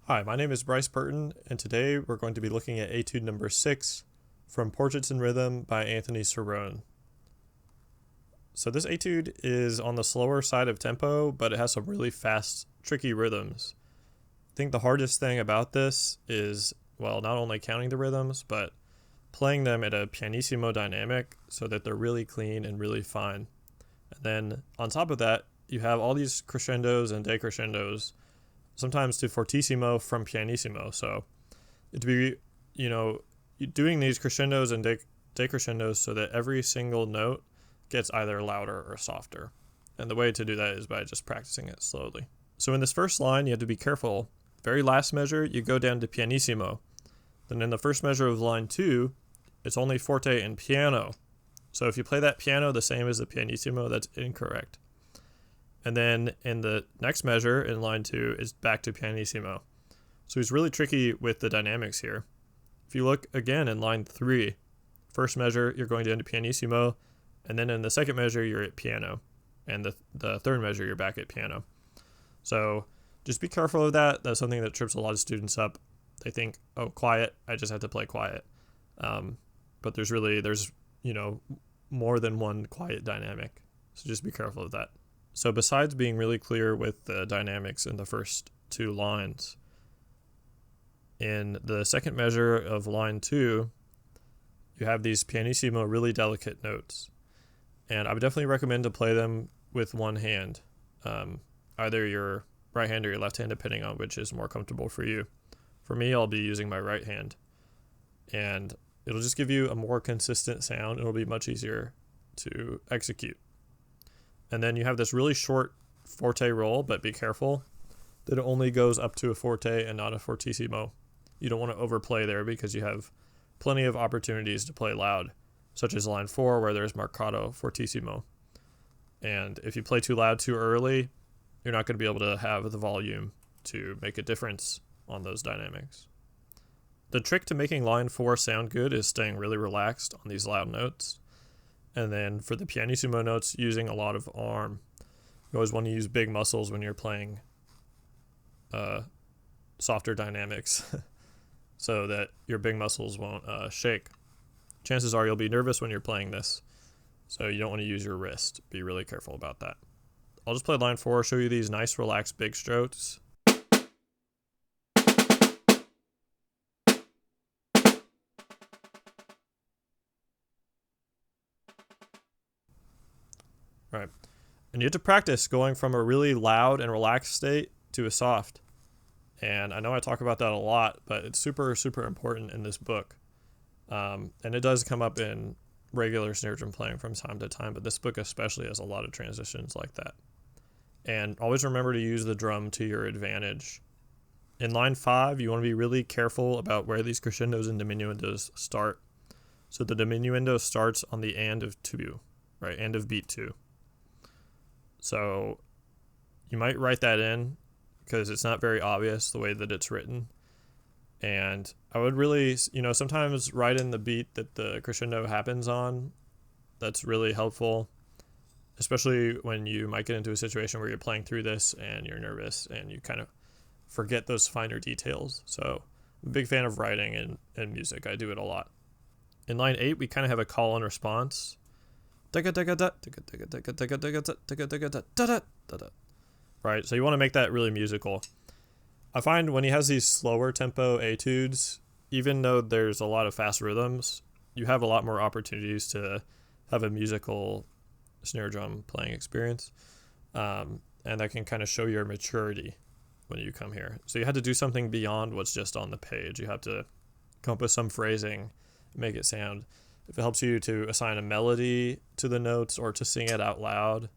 Hi, my name is Bryce Burton, and today we're going to be looking at Etude number 6 from Portraits in Rhythm by Anthony Cirone. So this etude is on the slower side of tempo, but it has some really fast, tricky rhythms. I think the hardest thing about this is, well, not only counting the rhythms, but playing them at a pianissimo dynamic so that they're really clean and really fine. And then on top of that, you have all these crescendos and decrescendos, sometimes to fortissimo from pianissimo. So it'd be, you know, doing these crescendos and decrescendos so that every single note gets either louder or softer. And the way to do that is by just practicing it slowly. So in this first line, you have to be careful. Very last measure, you go down to pianissimo. Then in the first measure of line 2, it's only forte and piano. So if you play that piano the same as the pianissimo, that's incorrect. And then in the next measure in line 2 is back to pianissimo. So he's really tricky with the dynamics here. If you look again in line 3, first measure you're going down to pianissimo, and then in the second measure you're at piano, and the third measure you're back at piano. So just be careful of that. That's something that trips a lot of students up. They think, oh, quiet, I just have to play quiet. But there's more than one quiet dynamic. So just be careful of that. So besides being really clear with the dynamics in the first two lines, in the second measure of line 2, you have these pianissimo, really delicate notes. And I would definitely recommend to play them with one hand, either your right hand or your left hand, depending on which is more comfortable for you. For me, I'll be using my right hand. And it'll just give you a more consistent sound. It'll be much easier to execute. And then you have this really short forte roll, but be careful that it only goes up to a forte and not a fortissimo. You don't want to overplay there because you have plenty of opportunities to play loud, such as line 4 where there's marcato fortissimo. And if you play too loud too early, you're not going to be able to have the volume to make a difference on those dynamics. The trick to making line 4 sound good is staying really relaxed on these loud notes. And then for the pianissimo notes, using a lot of arm. You always want to use big muscles when you're playing softer dynamics so that your big muscles won't shake. Chances are you'll be nervous when you're playing this, so you don't want to use your wrist. Be really careful about that. I'll just play line 4, show you these nice relaxed big strokes. Right. And you have to practice going from a really loud and relaxed state to a soft. And I know I talk about that a lot, but it's super, super important in this book. And it does come up in regular snare drum playing from time to time, but this book especially has a lot of transitions like that. And always remember to use the drum to your advantage. In line 5, you want to be really careful about where these crescendos and diminuendos start. So the diminuendo starts on the and of 2, right? And of beat 2. So you might write that in because it's not very obvious the way that it's written. And I would really, sometimes write in the beat that the crescendo happens on. That's really helpful, especially when you might get into a situation where you're playing through this and you're nervous and you kind of forget those finer details. So I'm a big fan of writing in music. I do it a lot. In line 8, we kind of have a call and response. Right, so you want to make that really musical. I find when he has these slower tempo etudes, even though there's a lot of fast rhythms, you have a lot more opportunities to have a musical snare drum playing experience. And that can kind of show your maturity when you come here. So you have to do something beyond what's just on the page. You have to come up with some phrasing, make it sound. If it helps you to assign a melody to the notes or to sing it out loud.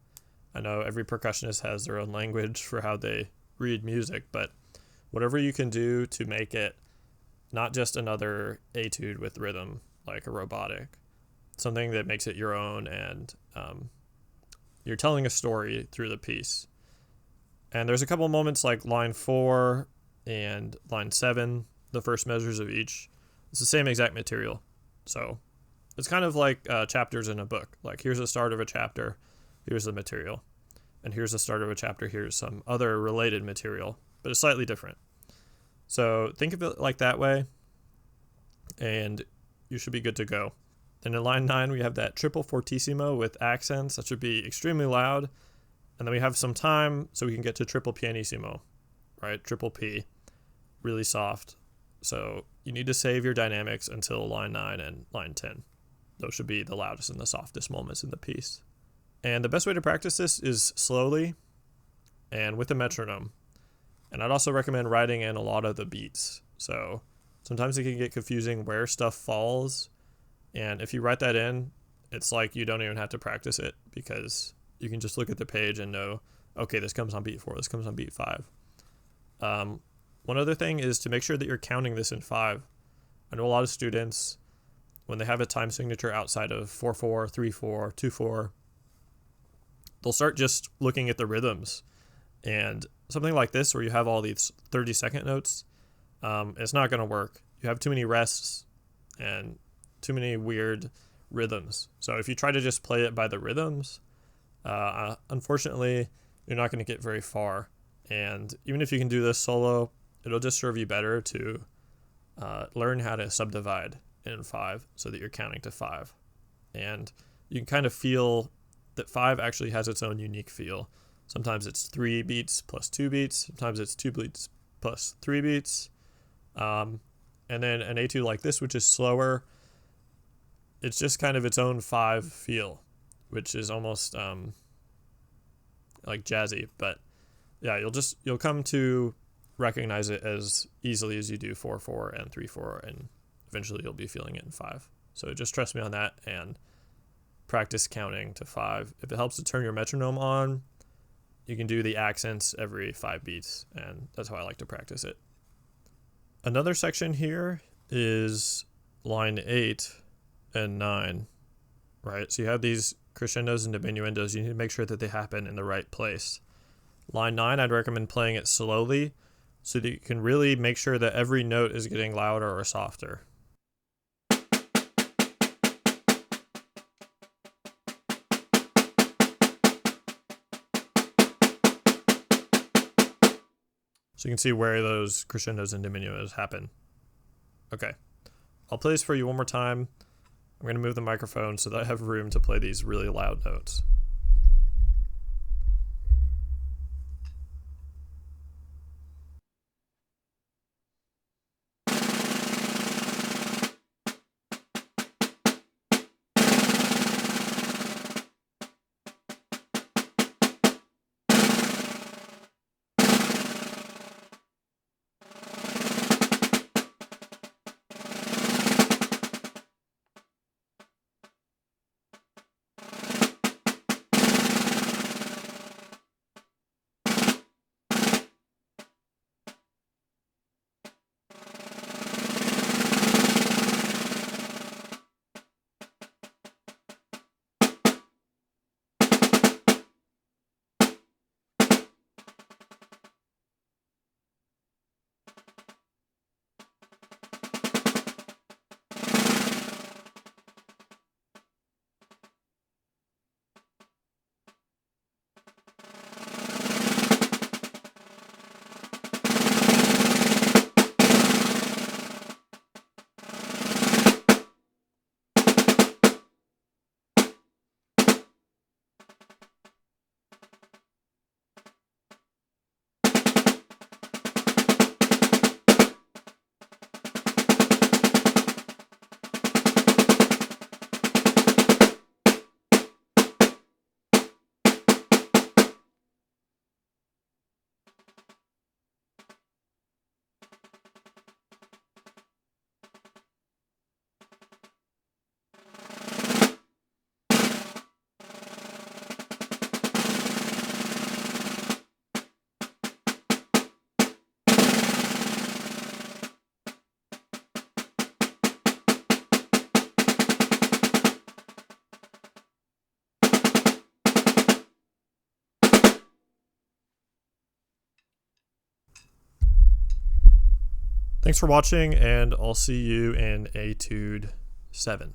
I know every percussionist has their own language for how they read music, but whatever you can do to make it not just another etude with rhythm, like a robotic, something that makes it your own, and you're telling a story through the piece. And there's a couple moments like line 4 and line 7, the first measures of each. It's the same exact material. So it's kind of like chapters in a book. Like, here's the start of a chapter, here's the material. And here's the start of a chapter, here's some other related material, but it's slightly different. So think of it like that way, and you should be good to go. Then in line 9, we have that triple fortissimo with accents. That should be extremely loud. And then we have some time so we can get to triple pianissimo, right? Triple P, really soft. So you need to save your dynamics until line 9 and line 10. Those should be the loudest and the softest moments in the piece. And the best way to practice this is slowly and with a metronome. And I'd also recommend writing in a lot of the beats. So sometimes it can get confusing where stuff falls. And if you write that in, it's like you don't even have to practice it because you can just look at the page and know, okay, this comes on beat 4, this comes on beat 5. One other thing is to make sure that you're counting this in 5. I know a lot of students, when they have a time signature outside of 4/4, 3/4, 2/4, they'll start just looking at the rhythms. And something like this, where you have all these 30-second notes, it's not going to work. You have too many rests and too many weird rhythms. So if you try to just play it by the rhythms, unfortunately, you're not going to get very far. And even if you can do this solo, it'll just serve you better to learn how to subdivide in 5 so that you're counting to 5. And you can kind of feel that 5 actually has its own unique feel. Sometimes it's 3 beats plus 2 beats. Sometimes it's 2 beats plus 3 beats. And then an etude like this, which is slower, it's just kind of its own 5 feel, which is almost like jazzy. But yeah, you'll come to recognize it as easily as you do 4/4 and 3/4, and eventually you'll be feeling it in 5. So just trust me on that and practice counting to 5. If it helps to turn your metronome on, you can do the accents every 5 beats, and that's how I like to practice it. Another section here is line 8 and 9, right? So you have these crescendos and diminuendos. You need to make sure that they happen in the right place. Line 9, I'd recommend playing it slowly so that you can really make sure that every note is getting louder or softer. So you can see where those crescendos and diminuendos happen. Okay, I'll play this for you one more time. I'm going to move the microphone so that I have room to play these really loud notes. Thanks for watching, and I'll see you in Etude 7.